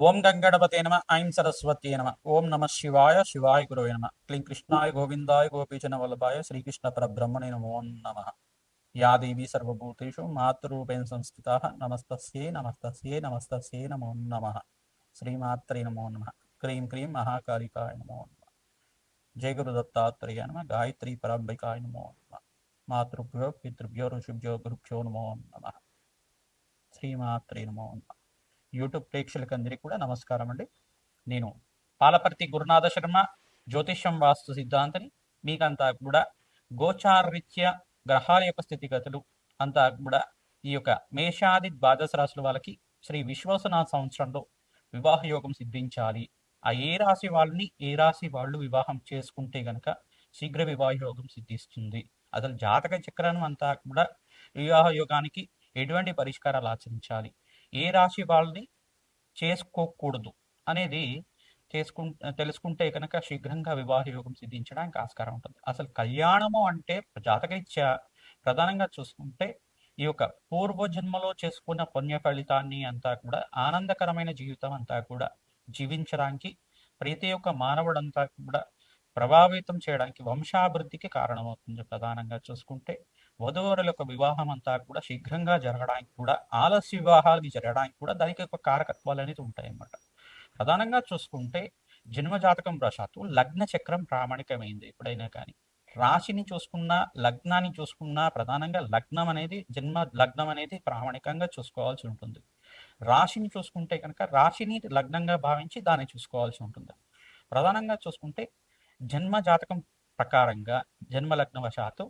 ఓం గంగణపతే నమ ఐం సరస్వత్యే నమ ఓం నమ శివాయ శివాయ గురవే నమ క్లీం కృష్ణాయ గోవిందాయ గోపీజన వల్లభాయ శ్రీకృష్ణ పరబ్రహ్మణే నమో నమ. యా దేవీ సర్వభూతేషు మాతృరూపేణ సంస్థితా నమస్తస్యై నమస్తస్యై నమస్తస్యై నమో నమ. శ్రీమాత్రే నమో నమ. క్రీం క్రీం మహాకాళికాయ నమో నమ. జయ గురు దత్తాత్రేయ నమ. గాయత్రీ పరాంబికాయ నమో నమ. మాతృభ్యో పితృభ్యో ఋషిభ్యో గురుభ్యో నమో నమ. శ్రీమాత్రే నమో నమ. యూట్యూబ్ ప్రేక్షకులందరికీ కూడా నమస్కారం అండి. నేను పాలపర్తి గురునాథ శర్మ, జ్యోతిష్యం వాస్తు సిద్ధాంతిని. మీకంతా కూడా గోచారరీత్యా గ్రహాల యొక్క స్థితిగతులు అంతా కూడా ఈ యొక్క మేషాది ద్వాదశ రాశుల వాళ్ళకి శ్రీ విశ్వాసనాథ సంవత్సరంలో వివాహ యోగం సిద్ధించాలి. ఆ ఏ రాశి వాళ్ళని ఏ రాశి వాళ్ళు వివాహం చేసుకుంటే గనక శీఘ్ర వివాహ యోగం సిద్ధిస్తుంది. అసలు జాతక చక్రం అంతా కూడా వివాహ యోగానికి ఎటువంటి పరిష్కారాలు ఆచరించాలి, ఏ రాశి వాళ్ళని చేసుకోకూడదు అనేది తెలుసుకుంటే కనుక శీఘ్రంగా వివాహ యోగం సిద్ధించడానికి ఆస్కారం ఉంటుంది. అసలు కళ్యాణము అంటే జాతకరీత్యా ప్రధానంగా చూసుకుంటే ఈ యొక్క పూర్వజన్మలో చేసుకున్న పుణ్య ఫలితాన్ని అంతా కూడా ఆనందకరమైన జీవితం అంతా కూడా జీవించడానికి ప్రతి ఒక్క మానవుడంతా కూడా ప్రభావితం చేయడానికి వంశాభివృద్ధికి కారణమవుతుంది. ప్రధానంగా చూసుకుంటే వధువరుల యొక్క వివాహం అంతా కూడా శీఘ్రంగా జరగడానికి కూడా, ఆలస్య వివాహాలకి జరగడానికి కూడా దానికి ఒక కారకత్వాలు అనేది ఉంటాయి అన్నమాట. ప్రధానంగా చూసుకుంటే జన్మజాతకం వశాత్తు లగ్న చక్రం ప్రామాణికమైంది. ఎప్పుడైనా కానీ రాశిని చూసుకున్నా లగ్నాన్ని చూసుకున్నా ప్రధానంగా లగ్నం అనేది జన్మ లగ్నం అనేది ప్రామాణికంగా చూసుకోవాల్సి ఉంటుంది. రాశిని చూసుకుంటే కనుక రాశిని లగ్నంగా భావించి దాన్ని చూసుకోవాల్సి ఉంటుంది. ప్రధానంగా చూసుకుంటే జన్మ జాతకం ప్రకారంగా జన్మ లగ్న వశాత్తు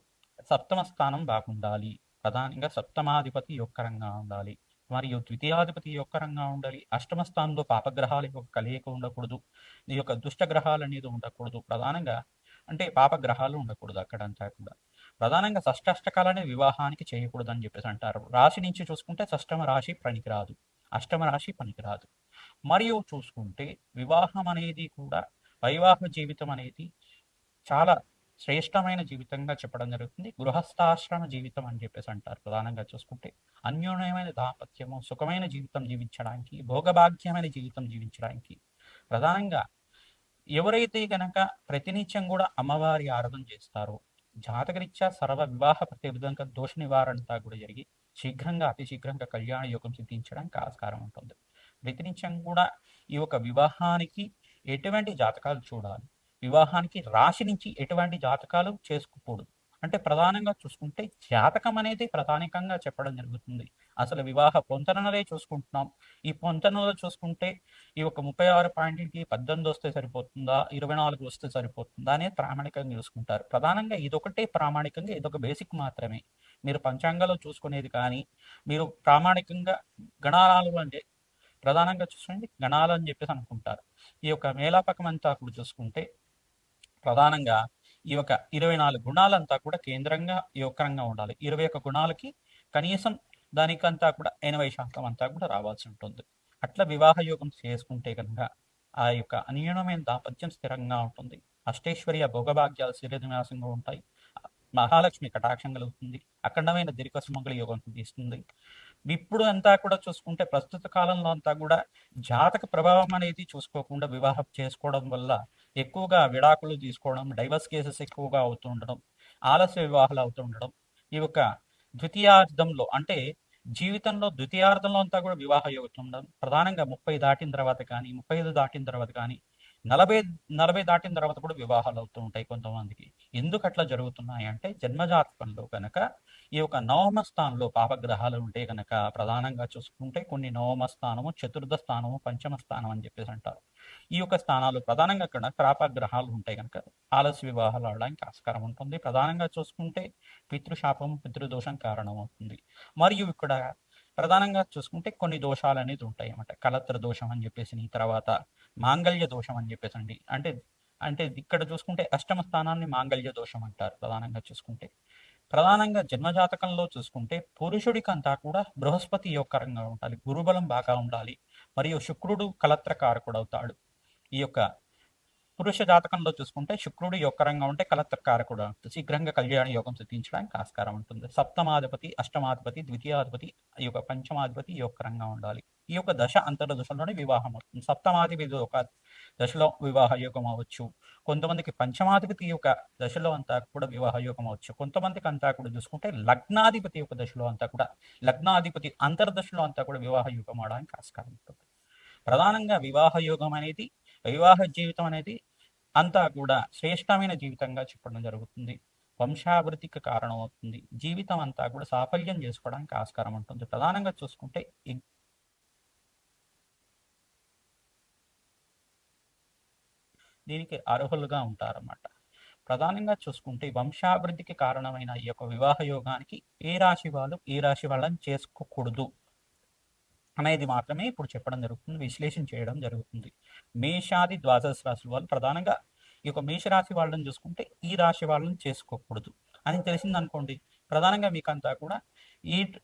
సప్తమ స్థానం బాగుండాలి. ప్రధానంగా సప్తమాధిపతి యొక్కరంగా ఉండాలి, మరియు ద్వితీయాధిపతి యొక్కరంగా ఉండాలి. అష్టమ స్థానంలో పాపగ్రహాల యొక్క కలయిక ఉండకూడదు, ఈ యొక్క దుష్టగ్రహాలు అనేది ఉండకూడదు. ప్రధానంగా అంటే పాపగ్రహాలు ఉండకూడదు అక్కడంతా కూడా. ప్రధానంగా షష్టాష్టకాలనే వివాహానికి చేయకూడదు అని చెప్పేసి అంటారు. రాశి నుంచి చూసుకుంటే షష్టమ రాశి పనికిరాదు, అష్టమ రాశి పనికిరాదు. మరియు చూసుకుంటే వివాహం అనేది కూడా వైవాహ జీవితం అనేది చాలా శ్రేష్టమైన జీవితంగా చెప్పడం జరుగుతుంది. గృహస్థాశ్రమ జీవితం అని చెప్పేసి అంటారు. ప్రధానంగా చూసుకుంటే అన్యోన్యమైన దాంపత్యము, సుఖమైన జీవితం జీవించడానికి, భోగభాగ్యమైన జీవితం జీవించడానికి ప్రధానంగా ఎవరైతే గనక ప్రతినిత్యం కూడా అమ్మవారి ఆరాధన చేస్తారో జాతకరీత్యా సర్వ వివాహ ప్రతివిధంగా దోష నివారణతో కూడా జరిగి శీఘ్రంగా అతి శీఘ్రంగా కళ్యాణ యోగం సిద్ధించడానికి ఆస్కారం ఉంటుంది. ప్రతినిత్యం కూడా ఈ యొక్క వివాహానికి ఎటువంటి జాతకాలు చూడాలి, వివాహానికి రాశి నుంచి ఎటువంటి జాతకాలు చేసుకోకూడదు అంటే ప్రధానంగా చూసుకుంటే జాతకం అనేది ప్రధానికంగా చెప్పడం జరుగుతుంది. అసలు వివాహ పొంతనలే చూసుకుంటున్నాం. ఈ పొంతనలో చూసుకుంటే ఈ ఒక 36 పాయింట్కి 18 వస్తే సరిపోతుందా, 24 వస్తే సరిపోతుందా అనేది ప్రామాణికంగా చూసుకుంటారు. ప్రధానంగా ఇదొకటే ప్రామాణికంగా, ఇదొక బేసిక్ మాత్రమే. మీరు పంచాంగాలు చూసుకునేది కానీ మీరు ప్రామాణికంగా గణాలు అంటే ప్రధానంగా చూసుకోండి గణాలు అని చెప్పేసి అనుకుంటారు. ఈ యొక్క మేలాపకం అంతా కూడా చూసుకుంటే ప్రధానంగా ఈ యొక్క 24 గుణాలంతా కూడా కేంద్రంగా యోగకరంగా ఉండాలి. 21 గుణాలకి కనీసం దానికంతా కూడా 80% అంతా కూడా రావాల్సి ఉంటుంది. అట్లా వివాహ యోగం చేసుకుంటే కనుక ఆ యొక్క అన్యోన్యమైన దాంపత్యం స్థిరంగా ఉంటుంది. అష్టైశ్వర్య భోగభాగ్యాలు స్థిరనివాసంగా ఉంటాయి. మహాలక్ష్మి కటాక్షం కలుగుతుంది. అఖండమైన దీర్ఘ సుమంగళ యోగం తీస్తుంది. ఇప్పుడు అంతా కూడా చూసుకుంటే ప్రస్తుత కాలంలో అంతా కూడా జాతక ప్రభావం అనేది చూసుకోకుండా వివాహం చేసుకోవడం వల్ల ఎక్కువగా విడాకులు తీసుకోవడం, డైవర్స్ కేసెస్ ఎక్కువగా అవుతూ ఉండడం, ఆలస్య వివాహాలు అవుతూ ఉండడం, ఈ యొక్క ద్వితీయార్థంలో అంటే జీవితంలో ద్వితీయార్థంలో అంతా కూడా వివాహ యోగం ఉండడం, ప్రధానంగా 30 దాటిన తర్వాత కానీ 35 దాటిన తర్వాత కానీ 40 40 దాటిన తర్వాత కూడా వివాహాలు అవుతూ ఉంటాయి కొంతమందికి. ఎందుకు అట్లా జరుగుతున్నాయి అంటే జన్మజాతకంలో కనుక ఈ యొక్క నవమ స్థానంలో పాపగ్రహాలు ఉంటే కనుక ప్రధానంగా చూసుకుంటే కొన్ని నవమ స్థానము, చతుర్థ స్థానము, పంచమ స్థానం అని చెప్పేసి అంటారు. ఈ యొక్క స్థానాలు ప్రధానంగా ఇక్కడ పాపగ్రహాలు ఉంటాయి కనుక ఆలస్య వివాహాలు అవడానికి ఆస్కారం ఉంటుంది. ప్రధానంగా చూసుకుంటే పితృశాపం, పితృదోషం కారణమవుతుంది. మరియు ఇక్కడ ప్రధానంగా చూసుకుంటే కొన్ని దోషాలు అనేది ఉంటాయి అన్నమాట. కలత్ర దోషం అని చెప్పేసి, తర్వాత మాంగళ్య దోషం అని చెప్పేసి అండి. అంటే అంటే ఇక్కడ చూసుకుంటే అష్టమ స్థానాన్ని మాంగళ్య దోషం అంటారు. ప్రధానంగా చూసుకుంటే ప్రధానంగా జన్మజాతకంలో చూసుకుంటే పురుషుడికి అంతా కూడా బృహస్పతి యోగకరంగా ఉండాలి, గురుబలం బాగా ఉండాలి, మరియు శుక్రుడు కలత్రకారకుడు అవుతాడు. ఈ యొక్క పురుష జాతకంలో చూసుకుంటే శుక్రుడు యొక్కరంగా ఉంటే కలత్రకారకుడు అవుతుంది. శీఘ్రంగా కళ్యాణ యోగం సిద్ధించడానికి ఆస్కారం ఉంటుంది. సప్తమాధిపతి, అష్టమాధిపతి, ద్వితీయాధిపతి, ఈ యొక్క పంచమాధిపతి యొక్కరంగా ఉండాలి. ఈ యొక్క దశ అంతర్దశలోనే వివాహం అవుతుంది. సప్తమాధిపతి ఒక దశలో వివాహ యోగం అవ్వచ్చు, కొంతమందికి పంచమాధిపతి యొక్క దశలో అంతా కూడా వివాహ యోగం అవ్వచ్చు, కొంతమందికి అంతా కూడా చూసుకుంటే లగ్నాధిపతి యొక్క దశలో అంతా కూడా, లగ్నాధిపతి అంతర్దశలో అంతా కూడా వివాహ యోగం అవడానికి ఆస్కారం ఉంటుంది. ప్రధానంగా వివాహ యోగం అనేది, వివాహ జీవితం అనేది అంతా కూడా శ్రేష్టమైన జీవితంగా చెప్పడం జరుగుతుంది. వంశాభివృద్ధికి కారణం అవుతుంది. జీవితం అంతా కూడా సాఫల్యం చేసుకోవడానికి ఆస్కారం ఉంటుంది. ప్రధానంగా చూసుకుంటే దీనికి అర్హులుగా ఉంటారన్నమాట. ప్రధానంగా చూసుకుంటే వంశాభివృద్ధికి కారణమైన ఈ యొక్క వివాహ యోగానికి ఏ రాశి వాళ్ళు ఏ రాశి వాళ్ళని చేసుకోకూడదు అనేది మాత్రమే ఇప్పుడు చెప్పడం జరుగుతుంది, విశ్లేషణ చేయడం జరుగుతుంది. మేషాది ద్వాదశ రాశుల వాళ్ళు ప్రధానంగా ఈ యొక్క మేషరాశి వాళ్ళని చూసుకుంటే ఈ రాశి వాళ్ళని చేసుకోకూడదు అని తెలిసిందనుకోండి. ప్రధానంగా మీకు అంతా కూడా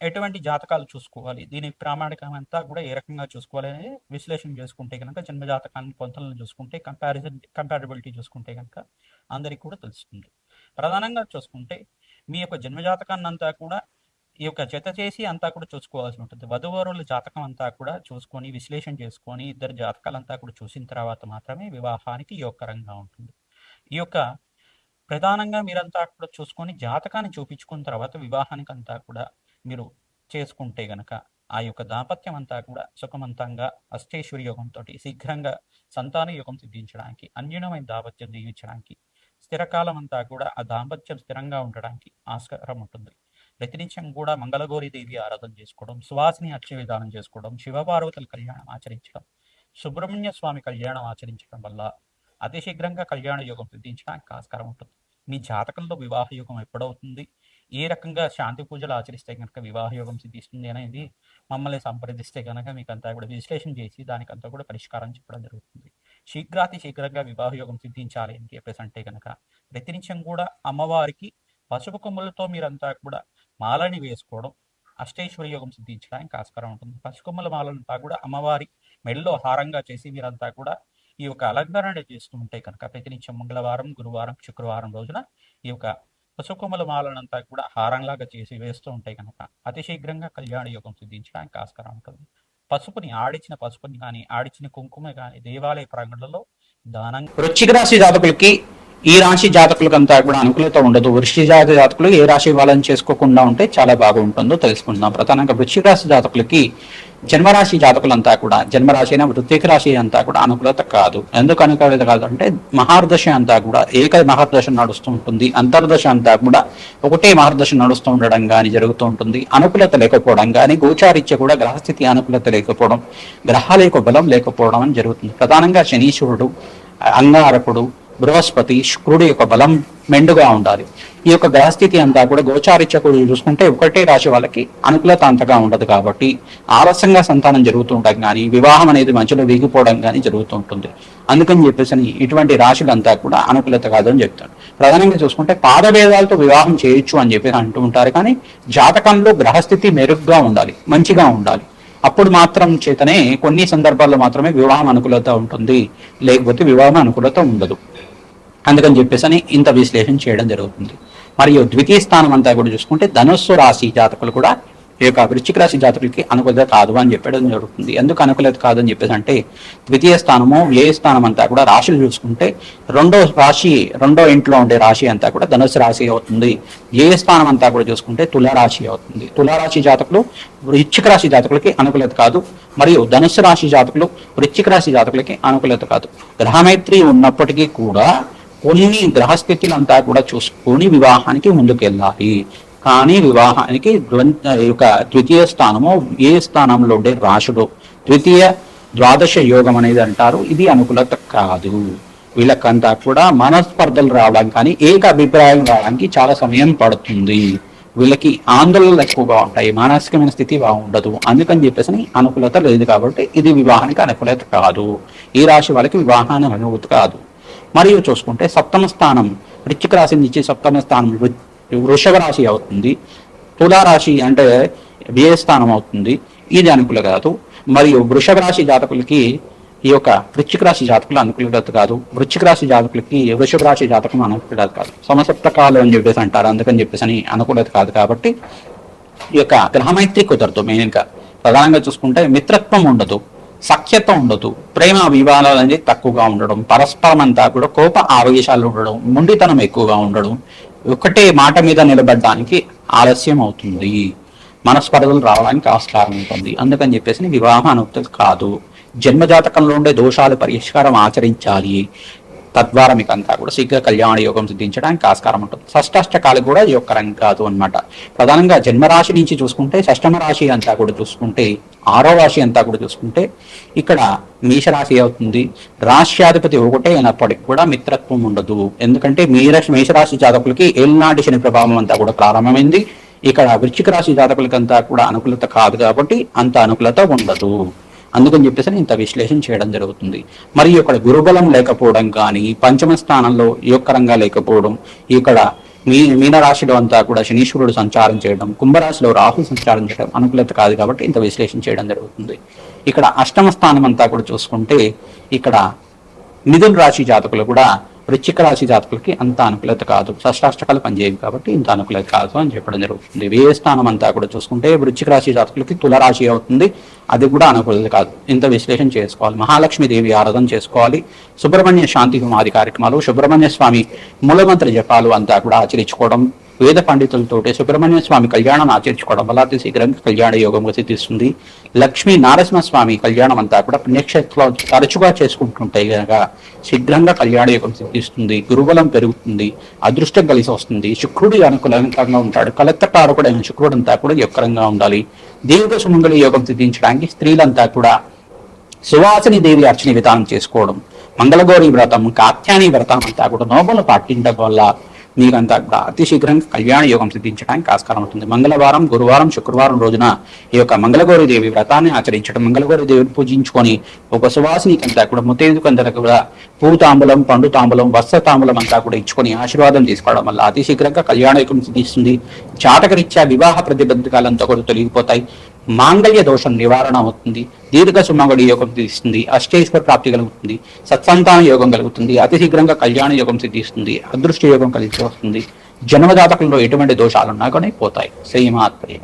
ఎటువంటి జాతకాలు చూసుకోవాలి, దీని ప్రామాణికం అంతా కూడా ఏ రకంగా చూసుకోవాలి అనేది విశ్లేషణ చేసుకుంటే కనుక, జన్మ జాతకాన్ని పొంతలను చూసుకుంటే, కంపారిబిలిటీ చూసుకుంటే కనుక అందరికీ కూడా తెలుస్తుంది. ప్రధానంగా చూసుకుంటే మీ యొక్క జన్మజాతకాన్ని అంతా కూడా ఈ యొక్క జత చేసి అంతా కూడా చూసుకోవాల్సి ఉంటుంది. వధువరుల జాతకం అంతా కూడా చూసుకొని విశ్లేషణ చేసుకొని ఇద్దరు జాతకాలంతా కూడా చూసిన తర్వాత మాత్రమే వివాహానికి యోగకరంగా ఉంటుంది. ఈ యొక్క ప్రధానంగా మీరంతా కూడా చూసుకొని జాతకాన్ని చూపించుకున్న తర్వాత వివాహానికి అంతా కూడా మీరు చేసుకుంటే గనక ఆ యొక్క దాంపత్యం అంతా కూడా సుఖవంతంగా అష్టేశ్వరి యోగంతో శీఘ్రంగా సంతాన యోగం సిద్ధించడానికి, అన్యూనమైన దాంపత్యం జీవించడానికి, స్థిరకాలం అంతా కూడా ఆ దాంపత్యం స్థిరంగా ఉండడానికి ఆస్కారం ఉంటుంది. ప్రతినిత్యం కూడా మంగళగౌరి దేవి ఆరాధన చేసుకోవడం, సువాసిని అర్చన విధానం చేసుకోవడం, శివపార్వతుల కళ్యాణం ఆచరించడం, సుబ్రహ్మణ్య స్వామి కళ్యాణం ఆచరించడం వల్ల అతి శీఘ్రంగా కళ్యాణ యోగం సిద్ధించడానికి ఆస్కారం ఉంటుంది. మీ జాతకంలో వివాహ యోగం ఎప్పుడవుతుంది, ఏ రకంగా శాంతి పూజలు ఆచరిస్తే కనుక వివాహ యోగం సిద్ధిస్తుంది అనేది మమ్మల్ని సంప్రదిస్తే కనుక మీకు అంతా కూడా విశ్లేషణ చేసి దానికంతా కూడా పరిష్కారం చెప్పడం జరుగుతుంది. శీఘ్రంగా వివాహ యోగం సిద్ధించాలి అని చెప్పేసి అంటే కనుక ప్రతినిత్యం కూడా అమ్మవారికి పసుపు కొమ్ములతో మీరంతా కూడా మాలని వేసుకోవడం అష్టైశ్వర్య యోగం సిద్ధించడానికి ఆస్కారం ఉంటుంది. పసుకొమ్మల మాలంతా కూడా అమ్మవారి మెడలో హారంగా చేసి మీరంతా కూడా ఈ యొక్క అలంకరణ చేస్తూ ఉంటే కనుక ప్రతినిత్యం మంగళవారం, గురువారం, శుక్రవారం రోజున ఈ యొక్క పసుకొమ్మల మాలనంతా కూడా హారంలాగా చేసి వేస్తూ ఉంటే కనుక అతి శీఘ్రంగా కళ్యాణ యోగం సిద్ధించడానికి ఆస్కారం ఉంటుంది. ఆడిచిన పసుపుని కానీ ఆడిచిన కుంకుమ కానీ దేవాలయ ప్రాంగణంలో దానం. వృశ్చిక రాశి జాతకులకి ఈ రాశి జాతకులకంతా కూడా అనుకూలత ఉండదు. వృశ్చిక జాతి జాతకులు ఏ రాశి వాళ్ళని చేసుకోకుండా ఉంటే చాలా బాగుంటుందో తెలుసుకుందాం. ప్రధానంగా వృశ్చిక రాశి జాతకులకి జన్మరాశి జాతకులంతా కూడా, జన్మరాశి అయినా వృత్తిక రాశి అంతా కూడా అనుకూలత కాదు. ఎందుకు అనుకూలత కాదు అంటే మహర్దశ అంతా కూడా ఏక మహర్దశ నడుస్తూ ఉంటుంది. అంతర్దశ అంతా కూడా ఒకటే మహర్దశ నడుస్తూ ఉండడం కానీ జరుగుతూ ఉంటుంది. అనుకూలత లేకపోవడం కానీ, గోచారిత్య కూడా గ్రహస్థితి అనుకూలత లేకపోవడం, గ్రహాల యొక్క బలం లేకపోవడం అని జరుగుతుంది. ప్రధానంగా శనీశ్వరుడు, అంగారకుడు, బృహస్పతి, శుక్రుడు యొక్క బలం మెండుగా ఉండాలి. ఈ యొక్క గ్రహస్థితి అంతా కూడా గోచారిత్యకుడు చూసుకుంటే ఒకటే రాశి వాళ్ళకి అనుకూలత అంతగా ఉండదు. కాబట్టి ఆలస్యంగా సంతానం జరుగుతూ ఉండడం కానీ, వివాహం అనేది మధ్యలో వీగిపోవడం కానీ జరుగుతూ ఉంటుంది. అందుకని చెప్పేసి ఇటువంటి రాశులంతా కూడా అనుకూలత కాదు అని చెప్తాడు. ప్రధానంగా చూసుకుంటే పాదభేదాలతో వివాహం చేయొచ్చు అని చెప్పేసి అంటూ ఉంటారు. కానీ జాతకంలో గ్రహస్థితి మెరుగ్గా ఉండాలి, మంచిగా ఉండాలి. అప్పుడు మాత్రం చేతనే కొన్ని సందర్భాల్లో మాత్రమే వివాహం అనుకూలత ఉంటుంది, లేకపోతే వివాహం అనుకూలత ఉండదు. అందుకని చెప్పేసి ఇంత విశ్లేషణ చేయడం జరుగుతుంది. మరియు ద్వితీయ స్థానం అంతా కూడా చూసుకుంటే ధనుస్సు రాశి జాతకులు కూడా ఈ యొక్క వృశ్చిక రాశి జాతకులకి అనుకూలత కాదు అని చెప్పడం జరుగుతుంది. ఎందుకు అనుకూలత కాదు అని చెప్పేసి అంటే ద్వితీయ స్థానము, వ్యయ స్థానం అంతా కూడా రాశులు చూసుకుంటే రెండో ఇంట్లో ఉండే రాశి అంతా కూడా ధనుస్సు రాశి అవుతుంది. వ్యయ స్థానం అంతా కూడా చూసుకుంటే తులారాశి అవుతుంది. తులారాశి జాతకులు వృశ్చిక రాశి జాతకులకి అనుకూలత కాదు, మరియు ధనుస్సు రాశి జాతకులు వృశ్చిక రాశి జాతకులకి అనుకూలత కాదు. గ్రహమైత్రి ఉన్నప్పటికీ కూడా కొన్ని గ్రహస్థితులంతా కూడా చూసుకొని వివాహానికి ముందుకెళ్ళాలి. కానీ వివాహానికి ద్వితీయ స్థానము, ఏ స్థానంలో ఉండే రాశుడు ద్వితీయ ద్వాదశ యోగం అనేది అంటారు. ఇది అనుకూలత కాదు. వీళ్ళకంతా కూడా మనస్పర్ధలు రావడం కానీ ఏక అభిప్రాయం రావడానికి చాలా సమయం పడుతుంది. వీళ్ళకి ఆందోళనలు ఎక్కువగా ఉంటాయి, మానసికమైన స్థితి బాగుండదు. అందుకని చెప్పేసి అనుకూలత లేదు. కాబట్టి ఇది వివాహానికి అనుకూలత కాదు. ఈ రాశి వాళ్ళకి వివాహానికి అనుకూలత కాదు. మరియు చూసుకుంటే సప్తమ స్థానం, వృశ్చిక రాశి నుంచి సప్తమ స్థానం వృషభ రాశి అవుతుంది. తులారాశి అంటే వ్యయ స్థానం అవుతుంది. ఇది అనుకూల కాదు. మరియు వృషభ రాశి జాతకులకి ఈ యొక్క వృశ్చిక రాశి జాతకులు అనుకూలత కాదు. వృశ్చిక రాశి జాతకులకి వృషభ రాశి జాతకం అనుకూలత కాదు. సమసప్తకాలు అని చెప్పేసి అంటారు. అందుకని చెప్పేసి అనుకూలత కాదు. కాబట్టి ఈ యొక్క గ్రహమైత్రి కుదరదు. మెయిన్గా ప్రధానంగా చూసుకుంటే మిత్రత్వం ఉండదు, సఖ్యత ఉండదు, ప్రేమ వివాహాలు అనేది తక్కువగా ఉండడం, పరస్పరం అంతా కూడా కోప ఆవేశాలు ఉండడం, మొండితనం ఎక్కువగా ఉండడం, ఒకటే మాట మీద నిలబడడానికి ఆలస్యం అవుతుంది, మనస్పర్ధలు రావడానికి ఆస్కారం ఉంటుంది. అందుకని చెప్పేసి వివాహం అనుమతి కాదు. జన్మజాతకంలో ఉండే దోషాలు పరిష్కారం ఆచరించాలి. తద్వారా మీకు అంతా కూడా శీఘ్ర కళ్యాణ యోగం సిద్ధించడానికి ఆస్కారం ఉంటుంది. షష్టాష్టకాలు కూడా ఈ యొక్క రంగు కాదు అనమాట. ప్రధానంగా జన్మరాశి నుంచి చూసుకుంటే షష్టమ రాశి అంతా కూడా చూసుకుంటే, 6వ రాశి అంతా కూడా చూసుకుంటే ఇక్కడ మేషరాశి అవుతుంది. రాశ్యాధిపతి ఒకటే అయినప్పటికీ కూడా మిత్రత్వం ఉండదు. ఎందుకంటే మేషరాశి జాతకులకి ఏళ్ళనాటి శని ప్రభావం అంతా కూడా ప్రారంభమైంది. ఇక్కడ వృశ్చిక రాశి జాతకులకంతా కూడా అనుకూలత కాదు కాబట్టి అంత అనుకూలత ఉండదు. అందుకని చెప్పేసి ఇంత విశ్లేషణ చేయడం జరుగుతుంది. మరియు ఇక్కడ గురుబలం లేకపోవడం కానీ, పంచమ స్థానంలో యోగకరంగా లేకపోవడం, ఇక్కడ మీనరాశిలో అంతా కూడా శనీశ్వరుడు సంచారం చేయడం, కుంభరాశిలో రాహు సంచారం చేయడం అనుకూలత కాదు కాబట్టి ఇంత విశ్లేషణ చేయడం జరుగుతుంది. ఇక్కడ అష్టమ స్థానం అంతా కూడా చూసుకుంటే ఇక్కడ మిథున రాశి జాతకులు కూడా వృశ్చిక రాశి జాతకులకి అంత అనుకూలత కాదు, షష్టాష్టకాలు పనిచేయవు కాబట్టి ఇంత అనుకూలత కాదు అని చెప్పడం జరుగుతుంది. వ్యయ స్థానం అంతా కూడా చూసుకుంటే వృశ్చిక రాశి జాతకులకి తులరాశి అవుతుంది, అది కూడా అనుకూలత కాదు. ఇంత విశ్లేషణ చేసుకోవాలి. మహాలక్ష్మీదేవి ఆరాధన చేసుకోవాలి. సుబ్రహ్మణ్య శాంతి హోమాది కార్యక్రమాలు, సుబ్రహ్మణ్య స్వామి మూలమంత్ర జపాలు అంతా కూడా ఆచరించుకోవడం, వేద పండితులతోటి సుబ్రహ్మణ్య స్వామి కళ్యాణం ఆచరించుకోవడం వల్ల అతి శీఘ్రంగా కళ్యాణ యోగంగా సిద్ధిస్తుంది. లక్ష్మీ నారసింహస్వామి కళ్యాణం అంతా కూడా పుణ్యక్షేత్రంలో తరచుగా చేసుకుంటుంటే కనుక శీఘ్రంగా కళ్యాణ యోగం సిద్ధిస్తుంది. గురుబలం పెరుగుతుంది, అదృష్టం కలిసి వస్తుంది. శుక్రుడు అనుకూలంగా ఉంటాడు. కలెక్టకారకుడైన శుక్రుడు అంతా కూడా యొక్కరంగా ఉండాలి. దీర్ఘ సుమంగళి యోగం సిద్ధించడానికి స్త్రీలంతా కూడా సువాసిని దేవి అర్చన విధానం చేసుకోవడం, మంగళగౌరి వ్రతం, కాత్యాయని వ్రతం అంతా కూడా నోములు పాటించడం వల్ల మీకంతా కూడా అతి శీఘ్రంగా కళ్యాణ యోగం సిద్ధించడానికి ఆస్కారం ఉంటుంది. మంగళవారం, గురువారం, శుక్రవారం రోజున ఈ యొక్క మంగళగౌరి దేవి వ్రతాన్ని ఆచరించడం, మంగళగౌరి దేవిని పూజించుకొని ఒక సువాసినికంతా కూడా ముత్తైదుకందరికి కూడా పువ్వు తాంబూలం, పండు తాంబూలం, వస్త్ర తాంబూలం అంతా కూడా ఇచ్చుకొని ఆశీర్వాదం తీసుకోవడం వల్ల అతి శీఘ్రంగా కళ్యాణ యోగం సిద్ధిస్తుంది. జాతకరీత్యా వివాహ ప్రతిబంధకాలంతా కూడా తొలగిపోతాయి. మాంగళ్య దోషం నివారణ అవుతుంది. దీర్ఘ సుమంగళి యోగం సిద్ధిస్తుంది. అష్టైశ్వర ప్రాప్తి కలుగుతుంది. సత్సంతాన యోగం కలుగుతుంది. అతి శీఘ్రంగా కళ్యాణ యోగం సిద్ధిస్తుంది. అదృష్ట యోగం కలిసి వస్తుంది. జన్మజాతకంలో ఎటువంటి దోషాలున్నా కానీ పోతాయి. శ్రీమాత్రే.